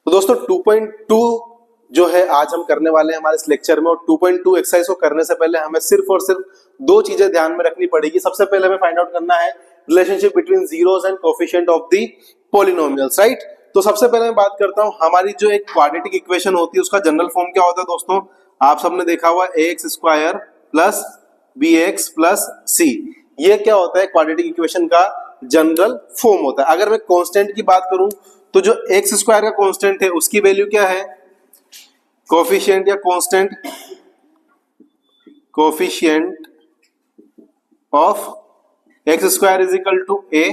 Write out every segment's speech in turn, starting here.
तो दोस्तों 2.2 जो है आज हम करने वाले हैं हमारे इस लेक्चर में, और 2.2 एक्सरसाइज को करने से पहले हमें सिर्फ और सिर्फ दो चीजें ध्यान में रखनी पड़ेगी। सबसे पहले हमें फाइंड आउट करना है relationship between zeros and coefficient of the polynomials, right. तो सबसे पहले मैं बात करता हूं हमारी जो एक क्वाड्रेटिक इक्वेशन होती है उसका जनरल फॉर्म क्या होता है दोस्तों। आप सबने देखा हुआ ax square plus bx plus c, ये क्या होता है क्वाड्रेटिक इक्वेशन का जनरल फॉर्म होता है। अगर मैं कांस्टेंट की बात करूं तो जो एक्स स्क्वायर का कांस्टेंट है उसकी वैल्यू क्या है, कोएफिशिएंट या constant, coefficient of x square is equal to a,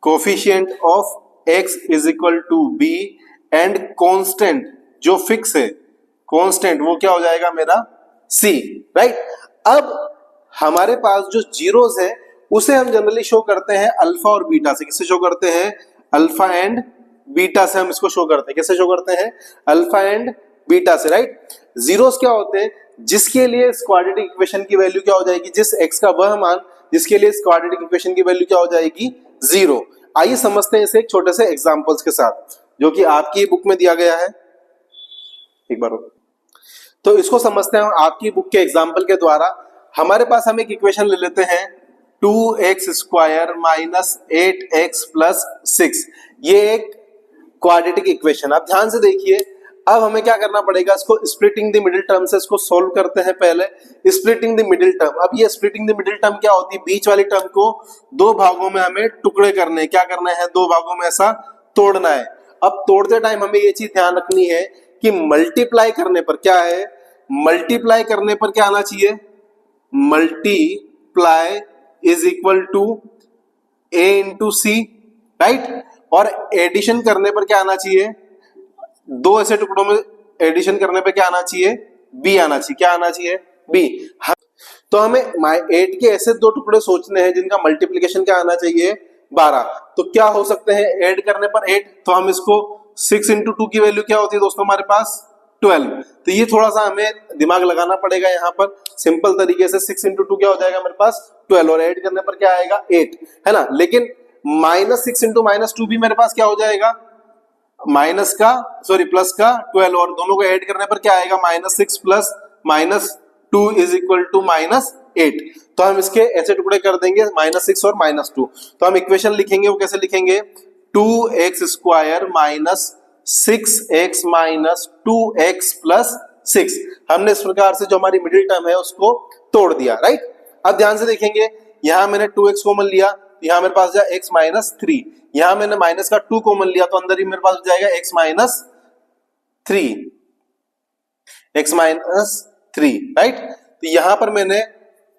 coefficient of x is equal to b, and constant जो फिक्स है कांस्टेंट वो क्या हो जाएगा मेरा c, राइट। अब हमारे पास जो जीरोस है उसे हम जनरली शो करते हैं अल्फा और बीटा से। किससे शो करते हैं, अल्फा एंड बीटा से हम इसको शो करते हैं। कैसे शो करते हैं, अल्फा एंड बीटा से, राइट। जीरोस क्या होते हैं, जिसके लिए इस क्वाड्रेटिक इक्वेशन की वैल्यू क्या हो जाएगी, जिस x का वह मान जिसके लिए इस क्वाड्रेटिक इक्वेशन की वैल्यू क्या हो जाएगी, जीरो। आइए समझते हैं इसे एक छोटे से एग्जांपल्स के साथ जो कि आपकी बुक में दिया गया है। एक बार तो इसको समझते हैं आपकी बुक के एग्जांपल के द्वारा। हमारे पास हम एक इक्वेशन ले लेते हैं 2x square minus 8x plus 6, ये एक क्वाड्रेटिक इक्वेशन। आप ध्यान से देखिए, अब हमें क्या करना पड़ेगा, इसको स्प्लिटिंग द मिडिल टर्म से इसको सोल्व करते हैं। पहले स्प्लिटिंग द मिडिल टर्म, अब ये स्प्लिटिंग द मिडिल टर्म क्या होती है, बीच वाली टर्म को दो भागों में हमें टुकड़े करने, क्या करना है, दो भागों में ऐसा तोड़ना है। अब तोड़ते टाइम हमें ये चीज ध्यान रखनी है कि मल्टीप्लाई करने पर क्या है, मल्टीप्लाई करने पर क्या आना चाहिए, multiply is equal to a into c, right. और एडिशन करने पर क्या आना चाहिए, दो ऐसे टुकड़ों में एडिशन करने पे क्या आना चाहिए, b आना चाहिए। क्या आना चाहिए, b। तो हमें 8 के ऐसे दो टुकड़े सोचने हैं जिनका मल्टीप्लिकेशन क्या आना चाहिए, 12। तो क्या हो सकते हैं ऐड करने पर 8, तो हम इसको 6 इंटू 2 की वैल्यू क्या होती है दोस्तों हमारे पास 12। तो ये थोड़ा सा हमें दिमाग लगाना पड़ेगा यहाँ पर। सिंपल तरीके से 6 इंटू 2 क्या हो जाएगा मेरे पास 12, और ऐड करने पर क्या आएगा 8, है ना। लेकिन -6 इंटू -2 भी मेरे पास क्या हो जाएगा, माइनस का सॉरी प्लस का 12, और दोनों को ऐड करने पर क्या आएगा -6 प्लस -2 इज इक्वल टू -8। तो हम इसके ऐसे टुकड़े कर देंगे -6 और -2। तो हम इक्वेशन लिखेंगे, वो कैसे लिखेंगे, 2x square minus 6x minus 2x plus 6। हमने इस प्रकार से जो हमारी मिडिल टर्म है उसको तोड़ दिया, राइट। अब ध्यान से देखेंगे, यहां मैंने 2x कॉमन लिया, यहां मेरे पास जाए x माइनस 3, यहां मैंने माइनस का 2 कॉमन लिया तो अंदर ही मेरे पास जाएगा x minus 3, x minus 3, right. तो यहां पर मैंने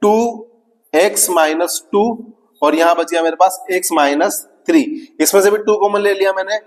2x माइनस 2 और यहां बच गया मेरे पास x माइनस 3, इसमें से भी 2 कॉमन ले लिया मैंने,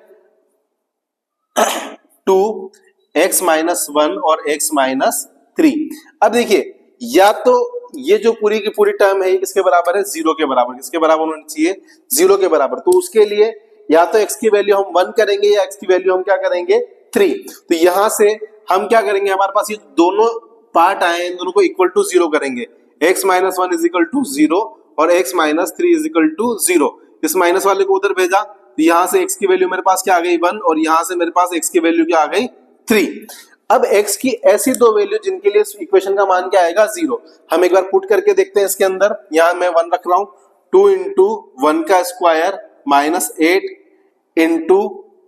2x माइनस 1 और x माइनस 3। अब देखिए, या तो ये जो पूरी की पूरी टर्म है किसके बराबर है, 0 के बराबर। किसके बराबर होनी चाहिए, 0 के बराबर। तो उसके लिए या तो x की वैल्यू हम 1 करेंगे या x की वैल्यू हम क्या करेंगे 3। तो यहां से हम क्या करेंगे, हमारे पास ये दोनों पार्ट आए हैं, इन दोनों को इक्वल टू 0 करेंगे। x minus 1 is equal to 0 और x minus 3 is equal to 0। इस माइनस वाले को उधर भेजा तो यहां से x की वैल्यू मेरे पास क्या आ गई 1, और यहां से मेरे पास x की वैल्यू क्या आ गई 3। अब x की ऐसी दो वैल्यू जिनके लिए इस इक्वेशन का मान क्या आएगा 0, हम एक बार पुट करके देखते हैं इसके अंदर। यहां मैं 1 रख रहा हूं, 2 इंटू 1 का स्क्वायर माइनस 8 इंटू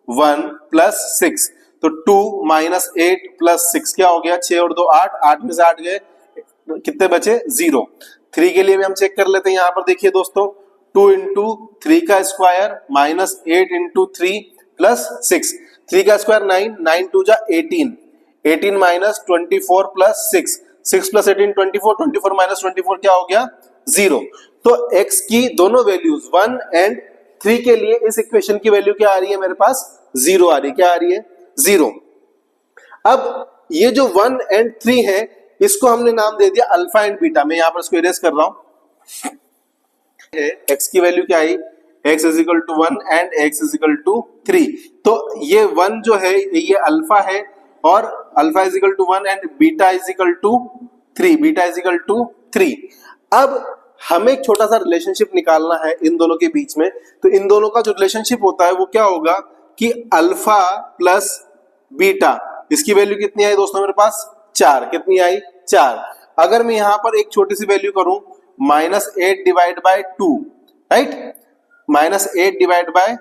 1 प्लस 6। तो 2 माइनस 8 प्लस 6 क्या हो गया, 6 और 2 8, 8 में से 8 गए, कितने बचे 0। 3 के लिए भी हम चेक कर लेते हैं। यहां पर देखिए दोस्तों, 2 इंटू 3 का स्क्वायर माइनस 8 इंटू 3 प्लस 6, 3 का स्क्वायर 9, 9 2 जा 18, 18 माइनस 24 प्लस 6, 6 प्लस 18 24, 24 माइनस 24 क्या हो गया 0। तो x की दोनों वैल्यूज 1 एंड 3 के लिए इस इक्वेशन की वैल्यू क्या आ रही है मेरे पास 0 आ रही है। क्या आ रही है 0। अब ये जो 1 एंड 3 है इसको हमने नाम दे दिया अल्फा एंड बीटा। मैं यहां पर इसको इरेज कर रहा हूं। x की वैल्यू क्या आई, x is equal to 1 and x is equal to 3। तो ये 1 जो है ये अल्फा है और alpha is equal to 1 and beta is equal to 3, beta is equal to 3। अब हमें एक छोटा सा रिलेशनशिप निकालना है इन दोनों के बीच में। तो इन दोनों का जो रिलेशनशिप होता है वो क्या होगा कि अल्फा प्लस बीटा, इसकी वैल्यू कितनी आई दोस्तों मेरे पास 4, कितनी आई 4। अगर मैं यहां पर एक छोटी सी वैल्यू करूं -8 divide bye 2, right, -8 divide bye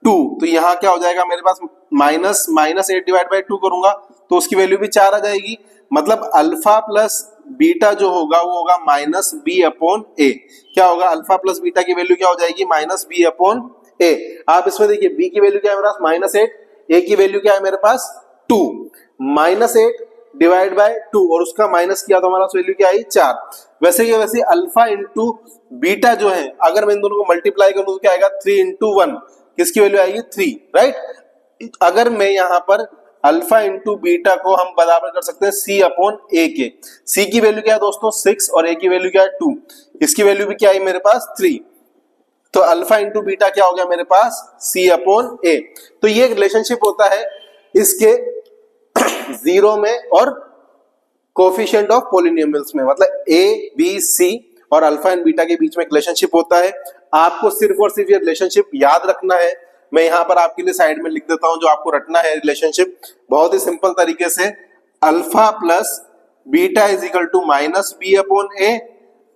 2, तो यहाँ क्या हो जाएगा मेरे पास -8 डिवाइड बाय 2 करूंगा तो उसकी वैल्यू भी 4 आ जाएगी। मतलब अल्फा प्लस बीटा जो होगा वो होगा -b/a। क्या होगा, अल्फा प्लस बीटा की वैल्यू क्या हो जाएगी -b/a। आप इसमें देखिए b की वैल्यू क्या है मेरे पास -8, a की वैल्यू क्या है मेरे पास 2, -8 डिवाइड बाय 2 और उसका माइनस किया तो हमारा वैल्यू क्या आई 4। वैसे ही वैसे अल्फा इंटू बीटा जो है अगर मैं इन दोनों को मल्टीप्लाई करूं तो क्या आएगा 3 इंटू 1, किसकी वैल्यू आएगी 3, राइट। अगर मैं यहां पर अल्फा इंटू बीटा को हम बराबर कर सकते हैं c/a के। c की वैल्यू क्या है दोस्तों 6 और a की वैल्यू क्या है 2, इसकी वैल्यू भी क्या आई मेरे पास 3, तो अल्फा इंटू बीटा क्या हो गया मेरे पास c/a। तो ये एक रिलेशनशिप होता है इसके जीरो में और कोफिशिएंट ऑफ पॉलिनोमियल्स में, मतलब a b c और अल्फा एंड बीटा के बीच में रिलेशनशिप होता है। आपको सिर्फ और सिर्फ ये रिलेशनशिप याद रखना है। मैं यहां पर आपके लिए साइड में लिख देता हूं जो आपको रटना है रिलेशनशिप बहुत ही सिंपल तरीके से, alpha plus beta is equal to -b/a,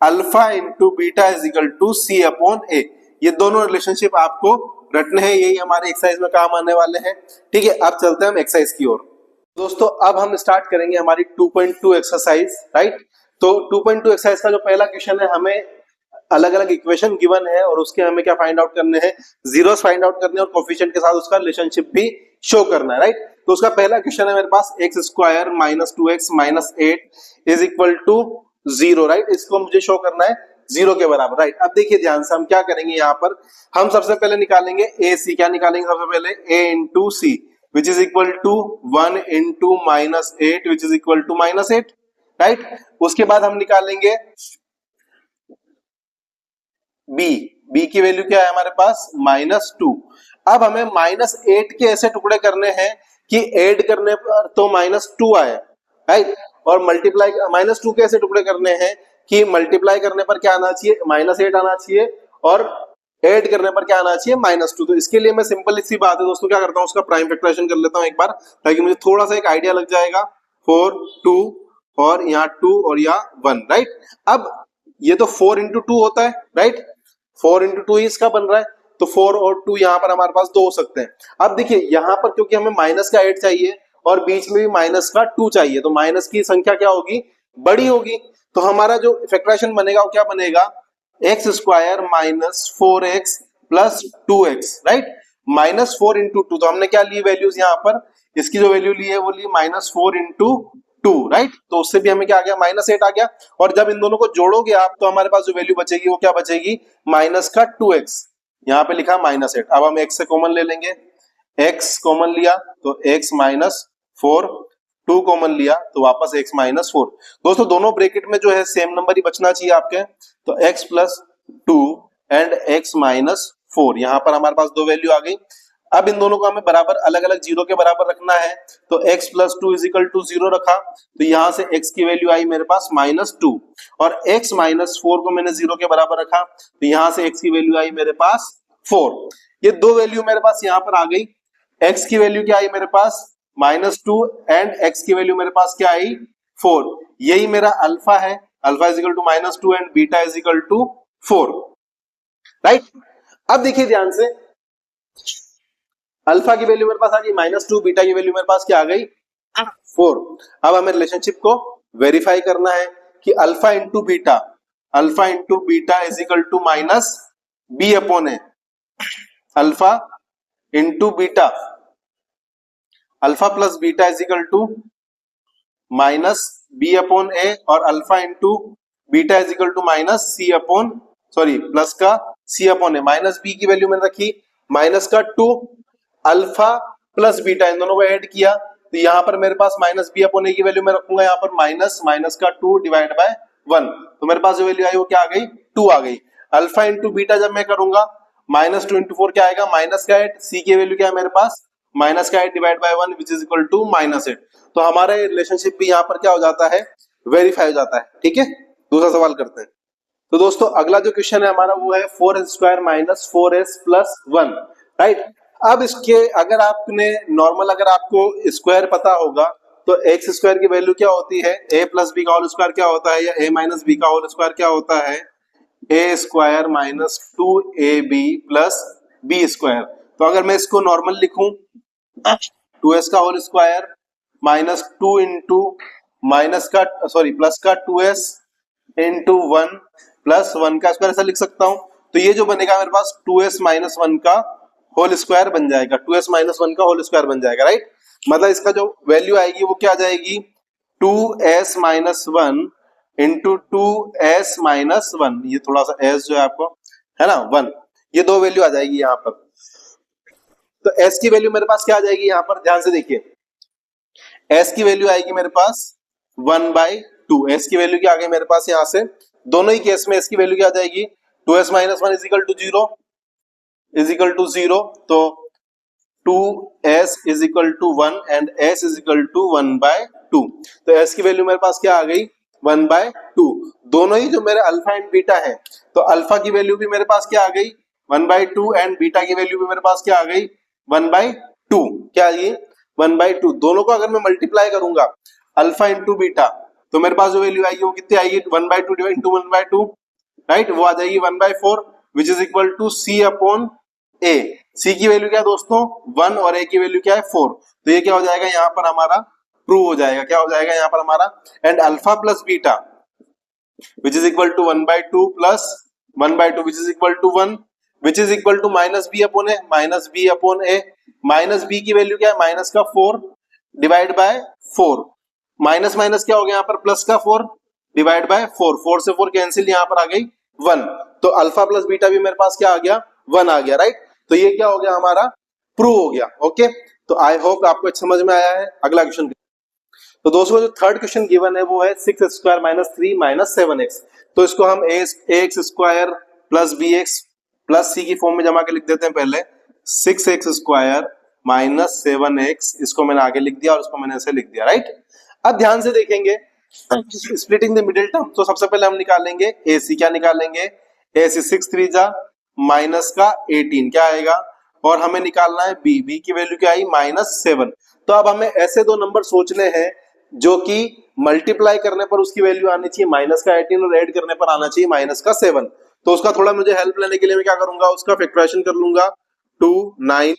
alpha into beta is equal to c/a। ये दोनों रिलेशनशिप आपको रटने हैं, यही हमारे एक्सरसाइज में काम आने वाले हैं। ठीक है, अब चलते हैं हम एक्सरसाइज की ओर। दोस्तों अब हम स्टार्ट करेंगे हमारी 2.2 एक्सरसाइज, राइट। तो 2.2 एक्सरसाइज का जो पहला क्वेश्चन है, हमें अलग अलग इक्वेशन गिवन है और उसके हमें क्या फाइंड आउट करने हैं, जीरोस फाइंड आउट करने हैं और कोफिशिएंट के साथ उसका रिलेशनशिप भी शो करना है, राइट। तो उसका पहला क्वेश्चन है मेरे पास x² - 2x - 8 is equal to 0, right. इसको मुझे शो करना है 0 के बराबर, राइट। अब देखिए ध्यान से हम क्या करेंगे, यहाँ पर हम सबसे पहले निकालेंगे AC। क्या निकालेंगे सबसे पहले, a into c which is equal to 1 into -8 which is equal to -8, right. उसके बाद हम निकालेंगे b की वैल्यू क्या है हमारे पास -2। अब हमें -8 के ऐसे टुकड़े करने हैं कि ऐड करने पर तो -2 आए, राइट, और मल्टीप्लाई -2 के ऐसे टुकड़े करने हैं कि मल्टीप्लाई करने पर क्या आना चाहिए -8 आना चाहिए और ऐड करने पर क्या आना चाहिए -2। तो इसके लिए मैं सिंपल सी बात है दोस्तों क्या करता हूं, उसका प्राइम फैक्टराइजेशन कर लेता हूं एक बार, ताकि मुझे थोड़ा सा एक आइडिया लग जाएगा। 4 2 और यहाँ 2 और यहाँ 1, राइट। अब ये तो 4 इंटू 2 होता है, राइट, 4 इंटू 2 ही इसका बन रहा है, तो 4 और 2 यहाँ पर हमारे पास 2 हो सकते हैं। अब देखिए यहाँ पर क्योंकि हमें माइनस का 8 चाहिए और बीच में भी माइनस का 2 चाहिए, तो माइनस की संख्या क्या होगी, बड़ी होगी। तो हमारा जो फैक्टराइजेशन बनेगा वो क्या बनेगा, x² - 4x plus 2x, right. -4 into 2, तो हमने क्या ली वैल्यूज यहाँ पर, इसकी जो वैल्यू ली है वो ली -4 इंटू 2, राइट। तो उससे भी हमें क्या आ गया -8 आ गया। और जब इन दोनों को जोड़ोगे आप तो हमारे पास जो वैल्यू बचेगी वो क्या बचेगी, माइनस का 2x, यहाँ पे लिखा -8। अब हम x से कॉमन ले लेंगे, x कॉमन लिया तो x -4, 2 कॉमन लिया तो वापस x -4। दोस्तों दोनों ब्रैकेट में जो है सेम नंबर ही बचना चाहिए आपके, तो x प्लस 2 एंड x -4, यहाँ पर हमारे पास दो वैल्यू आ गई। अब इन दोनों को हमें बराबर अलग अलग जीरो के बराबर रखना है, तो x plus 2 is equal to 0 रखा, तो यहाँ से x की वैल्यू आई मेरे पास -2 और x -4 को मैंने 0 के बराबर रखा, तो यहाँ से x की वैल्यू आई मेरे पास 4। ये दो वैल्यू मेरे पास यहाँ पर आ गई। x की वैल्यू क्या आई मेरे पास -2 एंड x की वैल्यू मेरे पास क्या आई 4। यही मेरा अल्फा है, alpha is equal to -2 and beta is equal to 4, right. अब देखिए ध्यान से, अल्फा की वैल्यू मेरे पास आ गई -2, बीटा की वैल्यू मेरे पास क्या आ गई 4। अब हमें रिलेशनशिप को वेरीफाई करना है कि alpha into beta is equal to -b/a, alpha into beta, alpha plus beta is equal to -b/a और alpha into beta is equal to plus का c/a। माइनस b की वैल्यू मैंने रखी माइनस का 2, अल्फा प्लस बीटा इन दोनों को add किया, तो यहाँ पर मेरे पास -b/a की वैल्यू मैं रखूंगा यहाँ पर माइनस का 2 डिवाइड बाय 1, तो मेरे पास जो वैल्यू आई वो क्या आ गई 2 आ गई। अल्फा इंटू बीटा जब मैं करूंगा -2 इंटू 4 क्या आएगा -8, c की वैल्यू क्या है मेरे पास -8 divide by 1 which is equal to -8। तो हमारा रिलेशनशिप भी यहाँ पर क्या हो जाता है, वेरीफाई हो जाता है। ठीक है, दूसरा सवाल करते हैं। तो दोस्तों अगला जो क्वेश्चन है हमारा वो है 4s² - 4s + 1, राइट। अब इसके अगर आपने नॉर्मल अगर आपको स्क्वायर पता होगा तो एक्स स्क्वायर की वैल्यू क्या होती है, ए प्लस बी का होल स्क्वायर क्या होता है, या ए माइनस बी का होल स्क्वायर क्या होता है, ए square minus 2ab plus B square. तो अगर मैं इसको नॉर्मल लिखूं 2s का whole square minus 2 into minus का सॉरी प्लस का 2s इंटू 1 प्लस 1 का स्क्वायर ऐसा लिख सकता हूं। तो ये जो बनेगा मेरे पास 2s माइनस 1 का होल स्क्वायर बन जाएगा, 2s माइनस 1 का होल स्क्वायर बन जाएगा, राइट। मतलब इसका जो वैल्यू आएगी वो क्या आ जाएगी, 2s minus 1 into 2s minus 1, ये थोड़ा सा s जो है आपको है ना 1, ये दो वैल्यू आ जाएगी यहाँ पर। तो s की वैल्यू मेरे पास क्या आ जाएगी यहाँ पर, ध्यान से देखिए, s की वैल्यू आएगी मेरे पास 1/2। s की वैल्यू क्या आ गई मेरे पास यहाँ से, दोनों ही केस में s की वैल्यू क्या आ जाएगी, 2s minus 1 is equal to 0, तो 2s is equal to 1 and s is equal to 1/2। तो s की वैल्यू मेरे पास क्या आ गई 1/2। दोनों ही जो मेरे अल्फा एंड बीटा है, तो अल्फा की वैल्यू भी मेरे पास क्या आ गई 1/2 एंड बीटा की वैल्यू भी मेरे पास क्या आ गई 1/2। क्या ये 1/2, दोनों को अगर मैं मल्टीप्लाई करूंगा अल्फा इंटू बीटा, तो मेरे पास जो वैल्यू आएगी वो कितनी आएगी 1/2 डिवाइड इंटू 1/2, राइट, वो आ जाएगी 1/4 which is equal to c upon a। c की वैल्यू क्या है दोस्तों 1 और a की वैल्यू क्या है 4। तो ये क्या हो जाएगा यहाँ पर हमारा प्रूव हो जाएगा, क्या हो जाएगा यहाँ पर हमारा, and alpha plus beta which is equal to 1/2 plus 1/2 which is equal to 1 which is equal to minus B upon a, minus B upon a, minus b की वैल्यू क्या है माइनस का 4 डिवाइड बाय 4, माइनस माइनस क्या हो गया यहाँ पर plus का 4 डिवाइड बाय 4, 4 से 4 कैंसिल, यहाँ पर आ गई 1। तो अल्फा प्लस बीटा भी मेरे पास क्या आ गया 1 आ गया, राइट। तो ये क्या हो गया हमारा प्रूव हो गया। ओके, तो आई होप आपको समझ में आया है। अगला क्वेश्चन, तो दोस्तों जो थर्ड क्वेश्चन गिवन है वो है 6 स्क्वायर माइनस 3 माइनस 7x। तो इसको हम ax square plus bx plus c की फॉर्म में जमा के लिख देते हैं। पहले 6x स्क्वायर माइनस 7x, इसको मैंने आगे लिख दिया और इसको मैंने ऐसे लिख दिया, राइट। अब ध्यान से देखेंगे स्प्लिटिंग द मिडिल टर्म, तो सबसे पहले हम निकालेंगे ac, क्या निकालेंगे ac 6 3 जा माइनस का 18 क्या आएगा, और हमें निकालना है b की वैल्यू क्या आई -7। तो अब हमें ऐसे दो नंबर सोचने हैं जो कि मल्टीप्लाई करने पर उसकी वैल्यू आनी चाहिए माइनस का 18 और ऐड करने पर आना चाहिए माइनस का 7। तो उसका थोड़ा मुझे हेल्प लेने के लिए मैं क्या करूंगा, उसका फैक्टराइजेशन कर लूंगा 2 9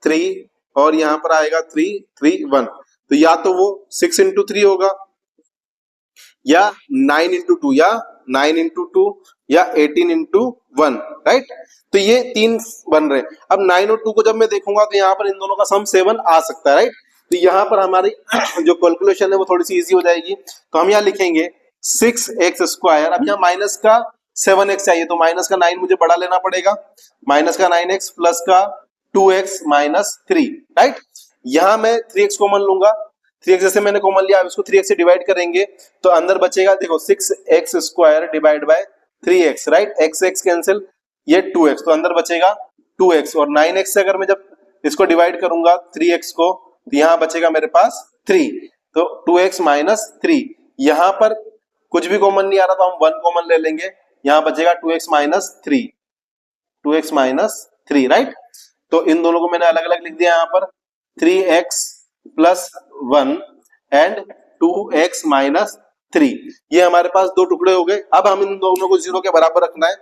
3 और यहाँ पर आएगा 3 3 1। तो या तो वो 6 इंटू 3 होगा या 9 इंटू 2 या 9 इंटू 2 या 18 इंटू 1, राइट। तो ये तीन बन रहे हैं। अब 9 और 2 को जब मैं देखूंगा तो यहाँ पर इन दोनों का सम 7 आ सकता है, राइट। तो यहाँ पर हमारी जो कैलकुलेशन है वो थोड़ी सी इजी हो जाएगी। तो हम यहाँ लिखेंगे 6x स्क्वायर, अब यहाँ माइनस का 7x चाहिए तो माइनस का 9 मुझे बड़ा लेना पड़ेगा, माइनस का 9x प्लस का 2x माइनस 3, राइट। यहाँ मैं 3x कॉमन लूंगा, 3x जैसे मैंने कॉमन लिया, इसको 3x से डिवाइड करेंगे तो अंदर बचेगा देखो 6x square divide by 3x, right. x x cancel, ये 2x, तो अंदर बचेगा 2x और 9x से अगर मैं जब इसको डिवाइड करूंगा 3x को तो यहाँ बचेगा मेरे पास 3, तो 2x माइनस 3। यहाँ पर कुछ भी कॉमन नहीं आ रहा तो हम 1 कॉमन ले लेंगे, यहाँ बचेगा 2x minus 3, 2x minus 3, right. तो इन दोनों को मैंने अलग अलग लिख दिया यहाँ पर 3x plus 1 and 2x minus 3, ये हमारे पास दो टुकड़े हो गए। अब हम इन दोनों को 0 के बराबर रखना है,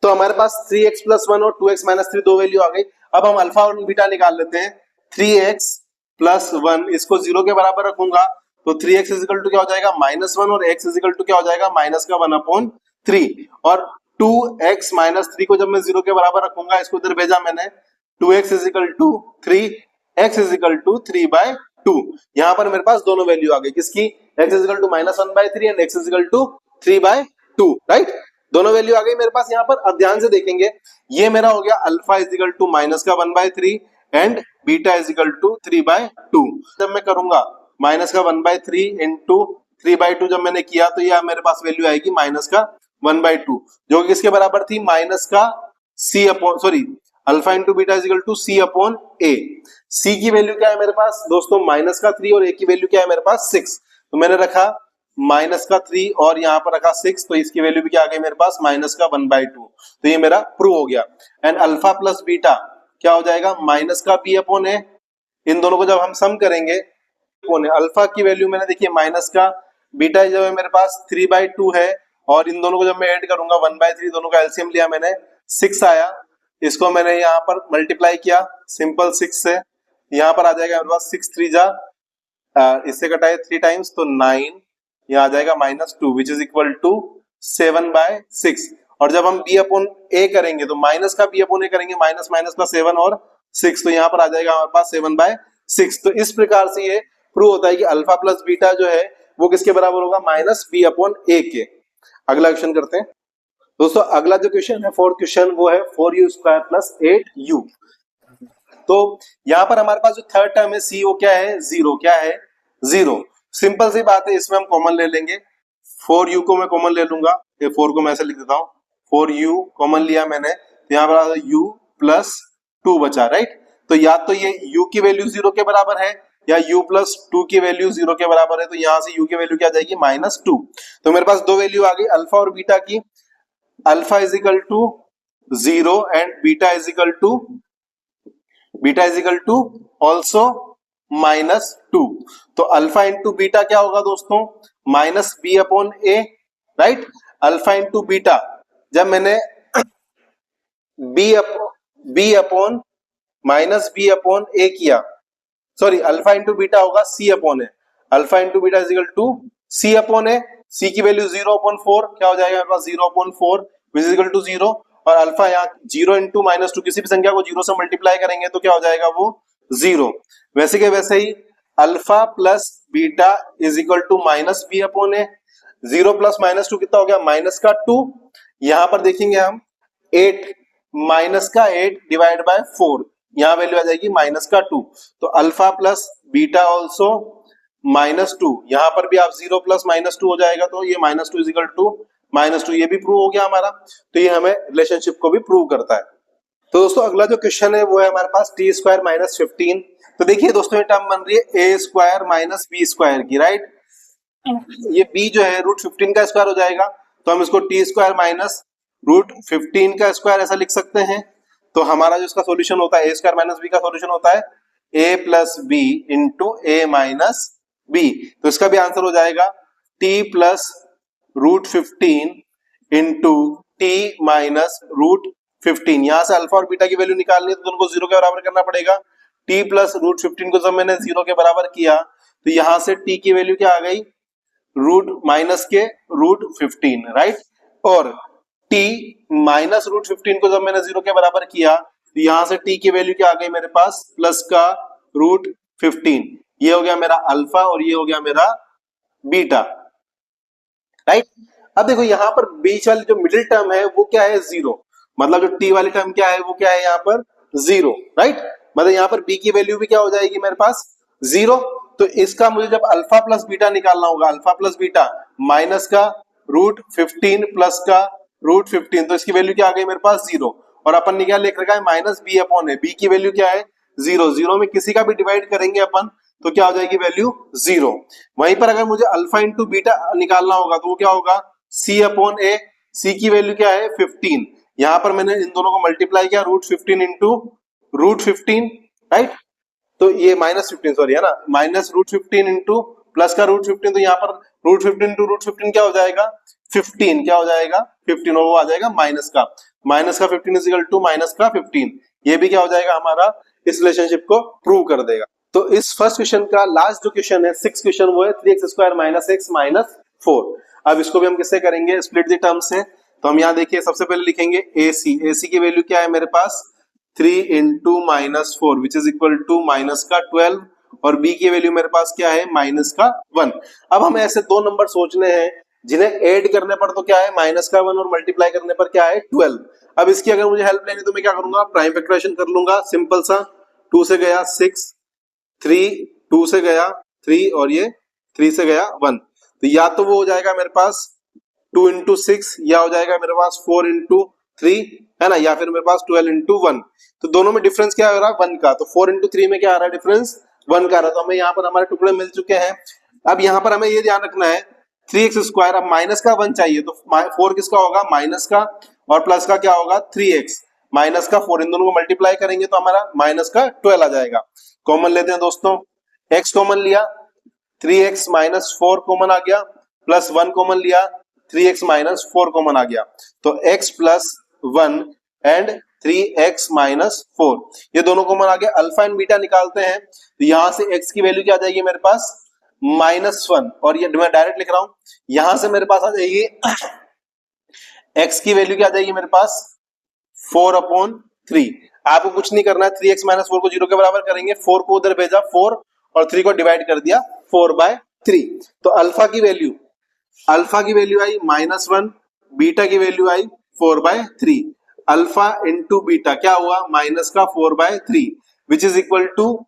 तो हमारे पास 3x प्लस 1 और 2x माइनस 3 दो वैल्यू आ गई। अब हम अल्फा और बीटा निकाल लेते हैं। 3x प्लस 1 इसको 0 के बराबर रखूंगा तो 3x इज इक्वल टू क्या हो जाएगा -1 और x इज इक्वल टू क्या हो जाएगा माइनस का 1/3, और 2x माइनस 3 को जब मैं 0 के बराबर रखूंगा, इसको इधर भेजा मैंने, 2x is equal to 3, x is equal to 3/2। यहाँ पर मेरे पास दोनों वैल्यू आ गई, किसकी, x is equal to -1/3 and x is equal to 3/2, right. दोनों वैल्यू आ गई मेरे पास यहाँ पर। अब ध्यान से देखेंगे, ये मेरा हो गया alpha is equal to minus का 1/3 and beta is equal to 3/2। जब मैं करूंगा माइनस का 1/3 इंटू 3/2 जब मैंने किया तो ये मेरे पास वैल्यू आएगी माइनस का 1/2, जो कि किसके बराबर थी माइनस का c upon sorry alpha into beta is equal to c upon a। c की वैल्यू क्या है मेरे पास दोस्तों माइनस का 3 और a की वैल्यू क्या है मेरे पास 6, तो मैंने रखा माइनस का 3 और यहाँ पर रखा 6, तो इसकी वैल्यू भी क्या आ गई मेरे पास माइनस का 1/2। तो ये मेरा प्रूव हो गया। एंड अल्फा प्लस बीटा क्या हो जाएगा माइनस का बी अपॉन ए। इन दोनों को जब हम सम करेंगे अल्फा की वैल्यू मैंने देखिए माइनस का, बीटा जो है मेरे पास 3/2 है, और इन दोनों को जब मैं ऐड करूंगा 1/3, दोनों का एलसीएम लिया मैंने 6 आया। इसको मैंने यहाँ पर मल्टीप्लाई किया सिंपल 6 से, यहाँ पर आ जाएगा मेरे पास 6 3 जा, इससे कटा है 3 टाइम्स तो 9, यहाँ आ जाएगा -2 विच इज इक्वल टू 7/6। और जब हम बी अपॉन ए करेंगे तो माइनस का बी अपॉन ए करेंगे, माइनस माइनस का 7 और 6, तो यहाँ पर आ जाएगा हमारे पास 7/6। तो इस प्रकार से ये प्रूव होता है कि अल्फा प्लस बीटा जो है वो किसके बराबर होगा, माइनस बी अपॉन ए के। अगला क्वेश्चन करते हैं दोस्तों। अगला जो क्वेश्चन है फोर्थ क्वेश्चन वो है 4u स्क्वायर प्लस 8u। तो यहाँ पर हमारे पास जो थर्ड टर्म है सी वो क्या है, जीरो। क्या है, जीरो। सिंपल सी बात है, इसमें हम कॉमन ले लेंगे। 4u को मैं कॉमन ले लूंगा, ये 4 को मैं ऐसे लिख देता हूँ, 4u कॉमन लिया मैंने, तो यहाँ पर u प्लस 2 बचा, राइट। तो या तो ये u की वैल्यू 0 के बराबर है या u प्लस 2 की वैल्यू 0 के बराबर है, तो यहाँ से u की वैल्यू क्या आ जाएगी, -2। तो मेरे पास दो वैल्यू आ गई अल्फा और बीटा की। Alpha is equal to 0 and beta is equal to also -2। तो अल्फा इंटू बीटा क्या होगा दोस्तों, minus B upon A, right. Alpha into beta जब मैंने B upon minus B upon A किया, सॉरी अल्फा इंटू बीटा होगा C upon A. Alpha into beta is equal to C upon A. C की value 0/4 क्या हो जाएगा मेरे पास, 0/4 विच इज इक्वल टू 0। और अल्फा यहाँ 0 इंटू -2, किसी भी संख्या को 0 से मल्टीप्लाई करेंगे तो क्या हो जाएगा वो 0। वैसे के वैसे ही alpha plus beta is equal to minus B upon A. 0 plus -2 कितना हो गया, माइनस का 2। यहां पर देखेंगे हम 8 माइनस का 8 डिवाइड बाय 4, यहां वैल्यू आ जाएगी माइनस का 2। तो अल्फा प्लस बीटा ऑल्सो -2, यहां पर भी आप 0 प्लस -2 हो जाएगा, तो ये -2 इज इक्वल टू -2, ये भी प्रूव हो गया हमारा। तो ये हमें रिलेशनशिप को भी प्रूव करता है। तो दोस्तों अगला जो क्वेश्चन है वो है हमारे पास टी स्क्वायर माइनस 15। तो देखिए दोस्तों ये टर्म बन रही है ए स्क्वायर माइनस बी स्क्वायर की, राइट। ये b जो है √15 का स्क्वायर हो जाएगा, तो हम इसको टी स्क्वायर माइनस √15 का स्क्वायर ऐसा लिख सकते हैं। तो हमारा जो इसका सॉल्यूशन होता है ए स्क्वायर माइनस बी का सॉल्यूशन होता है a plus b into a minus b. तो इसका भी आंसर हो जाएगा t plus √15 into t minus √15। यहां से अल्फा और बीटा की वैल्यू निकालनी है तो दोनों को 0 के बराबर करना पड़ेगा। t प्लस √15 को जब मैंने 0 के बराबर किया तो यहां से t की वैल्यू क्या आ गई, माइनस के √15, राइट। और t माइनस √15 को जब मैंने 0 के बराबर किया तो यहां से t की वैल्यू क्या आ गई मेरे पास, प्लस का √15। ये हो गया मेरा अल्फा और ये हो गया मेरा बीटा, राइट। अब देखो यहाँ पर बीच वाली जो मिडिल टर्म है वो क्या है, 0। मतलब जो t वाली टर्म क्या है वो क्या है यहाँ पर 0, राइट। मतलब यहाँ पर b की वैल्यू भी क्या हो जाएगी मेरे पास 0। तो इसका मुझे जब अल्फा प्लस बीटा निकालना होगा, अल्फा प्लस बीटा माइनस का √15 प्लस का √15, तो इसकी वैल्यू क्या आ गई मेरे पास 0। और अपन ने क्या लिख रखा है, माइनस बी अपॉन ए। बी की वैल्यू क्या है 0। 0 में किसी का भी डिवाइड करेंगे अपन तो क्या हो जाएगी वैल्यू 0। वहीं पर अगर मुझे अल्फा इंटू बीटा निकालना होगा तो वो क्या होगा, c अपॉन ए। c की वैल्यू क्या है 15। यहां पर मैंने इन दोनों को मल्टीप्लाई किया √15 इंटू √15, राइट। तो ये -15 सॉरी है ना, माइनस √15 इंटू प्लस का √15, तो यहाँ पर √15 इंटू √15 क्या हो जाएगा 15, क्या हो जाएगा 15, और वो आ जाएगा माइनस का 15 इज इक्वल टू माइनस का 15। ये भी क्या हो जाएगा हमारा इस रिलेशनशिप को प्रूव कर देगा। तो इस फर्स्ट क्वेश्चन का लास्ट जो क्वेश्चन है 6th क्वेश्चन वो है 3x square minus x minus 4। अब इसको भी हम किससे करेंगे, स्प्लिट द टर्म से। तो हम यहाँ देखिए सबसे पहले लिखेंगे ac की वैल्यू क्या है मेरे पास 3 into -4 which is equal to minus का 12, और b की वैल्यू मेरे पास क्या है माइनस का 1। अब हमें ऐसे दो नंबर सोचने हैं जिन्हें ऐड करने पर तो क्या है माइनस का 1 और मल्टीप्लाई करने पर क्या है 12। अब इसकी अगर मुझे हेल्प लेनी तो मैं क्या करूंगा, प्राइम फैक्टराइजेशन कर लूंगा, सिंपल सा। 2 से गया 6, 3 2 से गया 3 और ये 3 से गया 1। तो या तो वो हो जाएगा मेरे पास 2 इंटू 6, या हो जाएगा मेरे पास 4 इंटू 3, है ना, या फिर मेरे पास 12 इंटू 1। तो दोनों में डिफरेंस क्या आ रहा है 1 का। तो 4 इंटू 3 में क्या आ रहा है डिफरेंस 1 का आ रहा है। तो हमें यहाँ पर हमारे टुकड़े मिल चुके हैं। अब यहाँ पर हमें ये ध्यान रखना है 3x स्क्वायर, अब माइनस का 1 चाहिए तो 4 किसका होगा माइनस का, और प्लस का क्या होगा 3x। माइनस का 4, इन दोनों को मल्टीप्लाई करेंगे तो हमारा माइनस का 12 आ जाएगा। कॉमन लेते हैं दोस्तों, x कॉमन लिया 3x माइनस 4 कॉमन आ गया, प्लस 1 कॉमन लिया 3x माइनस 4 कॉमन आ गया, तो x plus 1 and 3x minus 4 ये दोनों कॉमन आ गया। अल्फा एंड बीटा निकालते हैं तो यहां से x की वैल्यू क्या आ जाएगी मेरे पास -1, और ये मैं डायरेक्ट लिख रहा हूं, यहां से मेरे पास आ जाएगी x की वैल्यू क्या आ जाएगी मेरे पास 4/3। आपको कुछ नहीं करना है, 3x माइनस 4 को 0 के बराबर करेंगे, 4 को उधर भेजा 4 और 3 को डिवाइड कर दिया 4/3। तो अल्फा की वैल्यू आई -1, बीटा की वैल्यू आई 4/3। अल्फा इंटू बीटा क्या हुआ माइनस का 4/3 which is equal to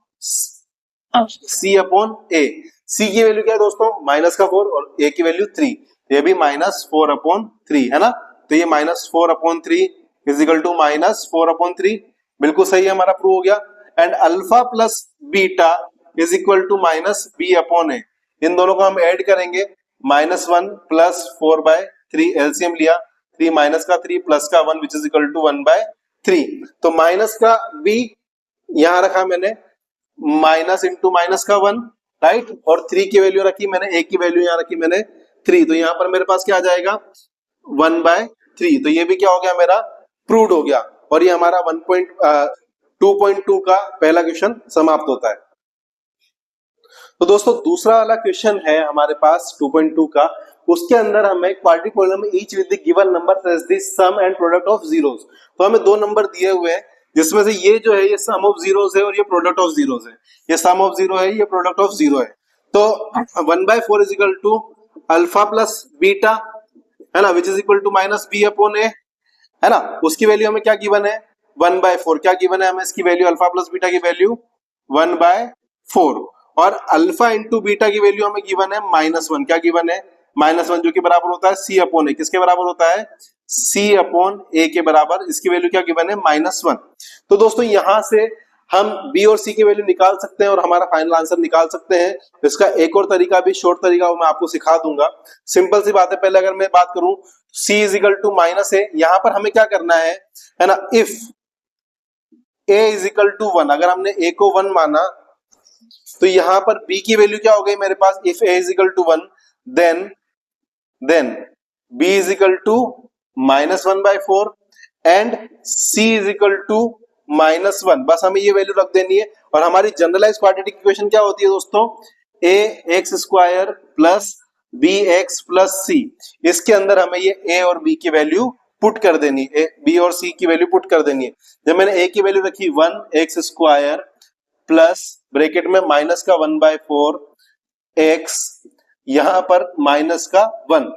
C/A। C की वैल्यू क्या है दोस्तों माइनस का 4 और A की वैल्यू 3, ये भी -4/3 है ना, तो ये -4/3 इज इक्वल टू -4/3, बिल्कुल सही है, हमारा प्रूव हो गया। And alpha plus beta is equal to -B/A, इन दोनों को हम ऐड करेंगे, -1 प्लस 4/3 एलसीएम लिया, 3 माइनस का 3 प्लस का 1 विच इज इक्वल टू 1/3। तो माइनस का b यहां रखा मैंने, माइनस इंटू माइनस का 1, राइट, और 3 की वैल्यू रखी मैंने, a की वैल्यू यहां रखी मैंने 3, तो यहां पर मेरे पास क्या आ जाएगा 1/3। तो ये भी क्या हो गया मेरा प्रूव्ड हो गया, और ये हमारा 2.2 का पहला क्वेश्चन समाप्त होता है। तो दोस्तों दूसरा वाला क्वेश्चन है हमारे पास 2.2 का, उसके अंदर हमें quadratic polynomial each with the given number as the sum and product of zeros. तो हमें दो नंबर दिए हुए हैं जिसमें से ये जो है ये सम ऑफ जीरोस है और ये प्रोडक्ट ऑफ जीरोस है, ये सम ऑफ जीरो है, ये प्रोडक्ट ऑफ जीरो है। तो 1/4 is equal to alpha plus beta है ना, विच इज इक्वल टू -B/A है ना, उसकी वैल्यू हमें क्या गिवन है 1/4, क्या गिवन है हमें इसकी वैल्यू अल्फा प्लस बीटा की वैल्यू 1/4, और अल्फा इंटू बीटा की वैल्यू हमें गिवन है -1, क्या गिवन है -1 जो कि बराबर होता है C/A, किसके बराबर होता है C/A के बराबर, इसकी वैल्यू क्या गिवन है -1। तो दोस्तों यहां से हम B और C की वैल्यू निकाल सकते हैं और हमारा फाइनल आंसर निकाल सकते हैं। इसका एक और तरीका भी शॉर्ट तरीका मैं आपको सिखा दूंगा, सिंपल सी बात है। पहले अगर मैं बात करूं C is equal to -A, यहां पर हमें क्या करना है ना, if A is equal to 1, अगर हमने A को 1 माना तो यहां पर B की वैल्यू क्या हो गई मेरे पास, if A is equal to 1 then B is equal to -1/4 and C is equal to -1, बस हमें ये वैल्यू रख देनी है। और हमारी जनरलाइज क्वाड्रेटिक इक्वेशन क्या होती है दोस्तों, ax² plus bx plus c, इसके अंदर हमें ये a और b की वैल्यू पुट कर देनी है, b और c की वैल्यू पुट कर देनी है। जब मैंने a की वैल्यू रखी 1x² प्लस ब्रैकेट में माइनस का 1/4 x, यहां पर माइनस का 1,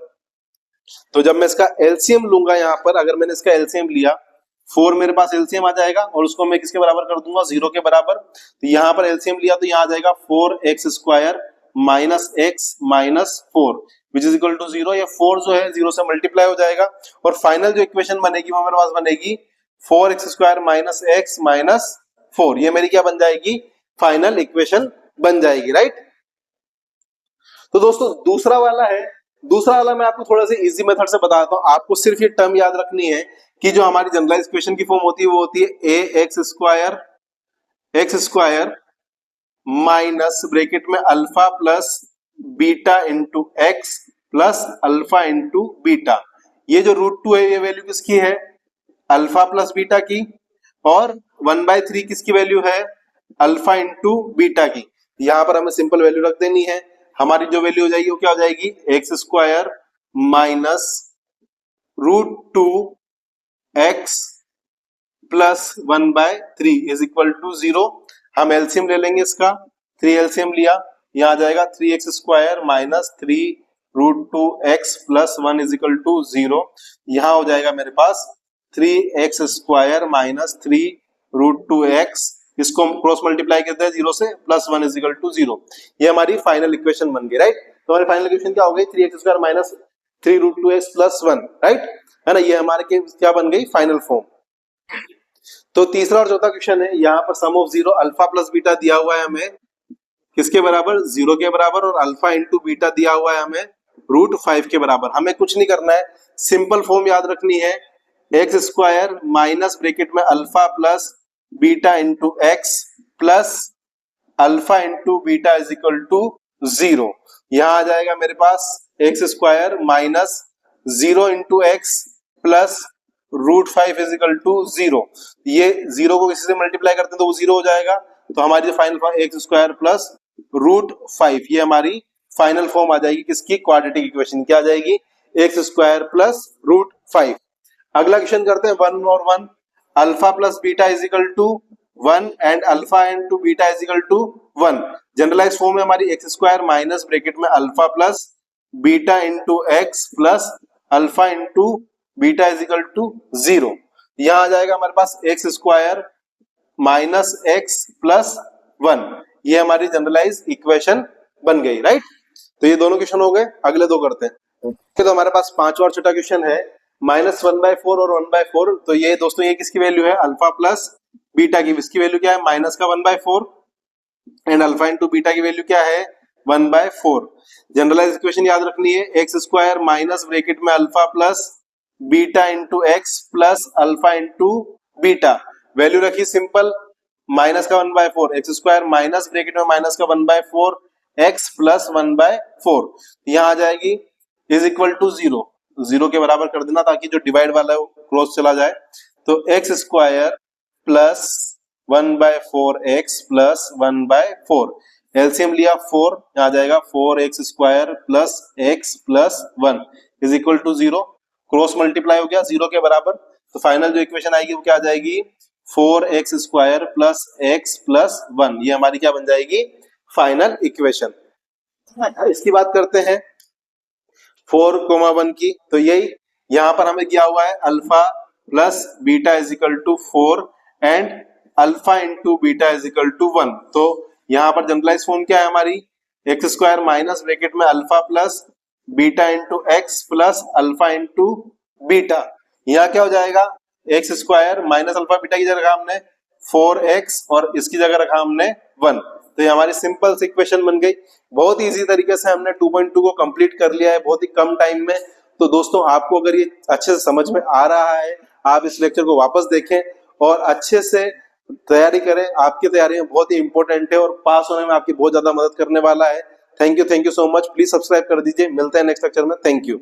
तो जब मैं इसका एलसीएम लूंगा, यहां पर अगर मैंने इसका एलसीएम लिया 4 मेरे पास एलसीएम आ जाएगा और उसको मैं किसके बराबर कर दूंगा 0 के बराबर, तो यहां पर एलसीएम लिया तो यहां आ जाएगा 4x² minus x minus 4 which is equal to 0। ये 4 जो है 0 से मल्टीप्लाई हो जाएगा और फाइनल जो इक्वेशन बनेगी वो मेरे पास बनेगी 4x² माइनस x माइनस 4, ये मेरी क्या बन जाएगी फाइनल इक्वेशन बन जाएगी, राइट। तो दोस्तों दूसरा वाला मैं आपको थोड़ा सा इजी मेथड से बताता हूं, आपको सिर्फ ये टर्म याद रखनी है कि जो हमारी जनरलाइज इक्वेशन की फॉर्म होती है वो होती है x² माइनस ब्रैकेट में alpha plus beta into x plus alpha into beta. ये जो √2 है ये वैल्यू किसकी है अल्फा प्लस बीटा की, और 1/3 किसकी वैल्यू है अल्फा इंटू बीटा की। यहां पर हमें सिंपल वैल्यू रख देनी है, हमारी जो वैल्यू हो जाएगी वो क्या हो जाएगी x² minus √2x plus 1/3 is equal to 0। हम एलसीएम ले लेंगे इसका, 3 एलसीएम लिया, यहां आ जाएगा 3x² minus 3√2x plus 1 is equal to 0। यहां हो जाएगा मेरे पास 3x² माइनस 3√2x, इसको क्रॉस मल्टीप्लाई करते हैं 0 से, प्लस 1 इज इक्वल टू 0। ये हमारी फाइनल इक्वेशन बन गई, राइट। तो हमारी फाइनल इक्वेशन क्या हो गई 3x² minus 3√2x plus 1, right, है ना, ये हमारे क्या बन गई फाइनल फॉर्म। तो तीसरा और चौथा क्वेश्चन है, यहाँ पर सम ऑफ 0 अल्फा प्लस बीटा दिया हुआ है हमें किसके बराबर 0 के बराबर, और अल्फा इंटू बीटा दिया हुआ है हमें √5 के बराबर। हमें कुछ नहीं करना है, सिंपल फॉर्म याद रखनी है, एक्स स्क्वायर माइनस ब्रैकेट में alpha plus beta into x plus alpha into beta is equal to 0। यहां आ जाएगा मेरे पास X square minus 0 into x plus √5 is equal to 0। ये 0 को किसी से मल्टीप्लाई करते हैं तो वो 0 हो जाएगा, तो हमारी जो फाइनल एक्स स्क्वायर प्लस √5 ये हमारी फाइनल फॉर्म आ जाएगी किसकी, क्वाड्रेटिक इक्वेशन। क्या आ जाएगी, एक्स स्क्वायर प्लस √5। अगला क्वेश्चन करते हैं 1 और 1। Alpha plus beta is equal to 1 and alpha into beta is equal to 1। Generalise form है हमारी एक्स स्क्वायर माइनस ब्रैकेट में alpha plus beta into x plus alpha into beta is equal to 0। यहां आ जाएगा हमारे पास X square minus X plus 1। ये हमारी जनरलाइज इक्वेशन बन गई, राइट। तो ये दोनों क्वेश्चन हो गए। अगले दो करते हैं। तो हमारे पास पांचवा और छठा क्वेश्चन है -1/4 और 1/4। तो ये दोस्तों ये किसकी वैल्यू है, अल्फा प्लस बीटा की। इसकी वैल्यू क्या है, माइनस का 1/4 एंड अल्फा इंटू बीटा की वैल्यू क्या है, 1/4। जनरलाइज इक्वेशन याद रखनी है, एक्स स्क्वायर माइनस ब्रैकेट में alpha plus beta into x plus alpha into beta. Value रखी सिंपल, माइनस का 1/4, एक्स स्क्वायर माइनस ब्रैकेट में माइनस का 1/4 एक्स प्लस 1/4। यहाँ आ जाएगी इज इक्वल टू 0, 0 के बराबर कर देना ताकि जो डिवाइड वाला है वो क्रॉस चला जाए। तो x square plus 1/4 x plus 1/4, LCM लिया 4, आ जाएगा 4x square plus x plus 1 is equal to 0। Cross multiply हो गया 0 के बराबर, तो फाइनल जो इक्वेशन आएगी वो क्या आ जाएगी, 4x square plus x plus 1। ये हमारी क्या बन जाएगी, फाइनल इक्वेशन। इसकी बात करते हैं 4,1 की। तो यही यहां पर हमें किया हुआ है alpha plus beta is equal to 4 and alpha into beta is equal to 1। तो यहां पर जनरलाइज फॉर्म क्या है हमारी, एक्स स्क्वायर माइनस ब्रैकेट में alpha plus beta into x plus alpha into beta. यहाँ क्या हो जाएगा, x square minus alpha beta की जगह रखा हमने 4x और इसकी जगह रखा हमने 1। तो ये हमारी सिंपल सी इक्वेशन बन गई। बहुत इजी तरीके से हमने 2.2 को कंप्लीट कर लिया है बहुत ही कम टाइम में। तो दोस्तों आपको अगर ये अच्छे से समझ में आ रहा है, आप इस लेक्चर को वापस देखें और अच्छे से तैयारी करें। आपकी तैयारी में बहुत ही इंपॉर्टेंट है और पास होने में आपकी बहुत ज्यादा मदद करने वाला है। Thank you so much. Please subscribe कर दीजिए। मिलते हैं नेक्स्ट लेक्चर में। Thank you.